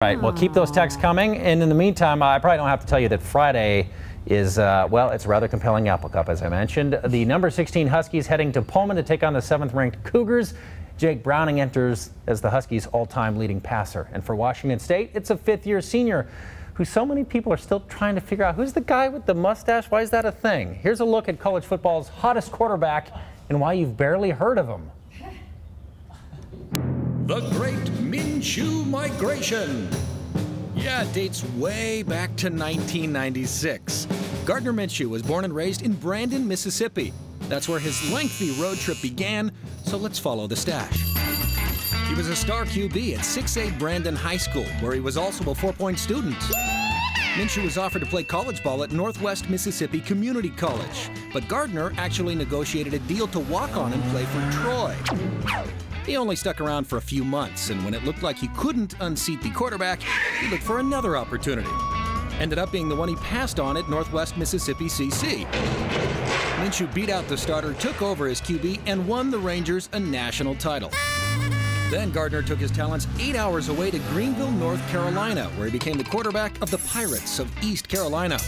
Right, well, keep those texts coming, and in the meantime, I probably don't have to tell you that Friday is, well, it's a rather compelling Apple Cup, as I mentioned. The number 16 Huskies heading to Pullman to take on the 7th-ranked Cougars. Jake Browning enters as the Huskies' all-time leading passer. And for Washington State, it's a fifth-year senior who so many people are still trying to figure out who's the guy with the mustache. Why is that a thing? Here's a look at college football's hottest quarterback and why you've barely heard of him. The Great Minshew Migration. Yeah, it dates way back to 1996. Gardner Minshew was born and raised in Brandon, Mississippi. That's where his lengthy road trip began, so let's follow the stash. He was a star QB at 6'8" Brandon High School, where he was also a 4-point student. Minshew was offered to play college ball at Northwest Mississippi Community College, but Gardner actually negotiated a deal to walk on and play for Troy. He only stuck around for a few months, and when it looked like he couldn't unseat the quarterback, he looked for another opportunity. Ended up being the one he passed on at Northwest Mississippi CC. Minshew beat out the starter, took over as QB, and won the Rangers a national title. Then Gardner took his talents 8 hours away to Greenville, North Carolina, where he became the quarterback of the Pirates of East Carolina.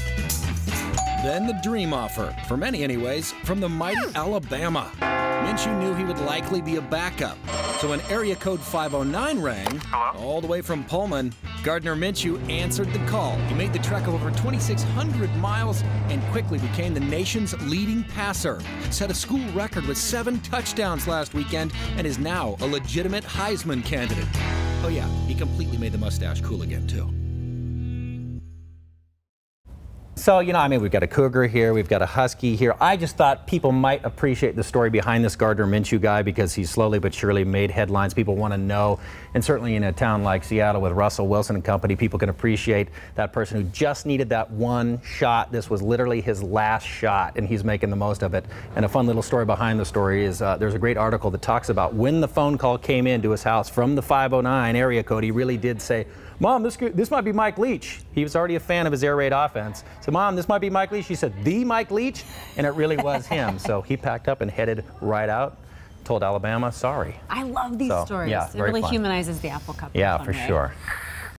Then the dream offer, for many anyways, from the mighty Alabama. Minshew knew he would likely be a backup, so when area code 509 rang, all the way from Pullman, Gardner Minshew answered the call. He made the trek of over 2,600 miles and quickly became the nation's leading passer. Set a school record with 7 touchdowns last weekend and is now a legitimate Heisman candidate. Oh yeah, he completely made the mustache cool again too. So, you know, I mean, we've got a Cougar here, we've got a Husky here. I just thought people might appreciate the story behind this Gardner Minshew guy because he's slowly but surely made headlines. People want to know, and certainly in a town like Seattle with Russell Wilson and company, people can appreciate that person who just needed that one shot. This was literally his last shot, and he's making the most of it. And a fun little story behind the story is there's a great article that talks about when the phone call came into his house from the 509 area code. He really did say, "Mom, this might be Mike Leach." He was already a fan of his air raid offense. So, "Mom, this might be Mike Leach." She said, "The Mike Leach?" And it really was him. So he packed up and headed right out, told Alabama, sorry. I love these stories. Yeah, it really humanizes the Apple Cup. Yeah, for sure.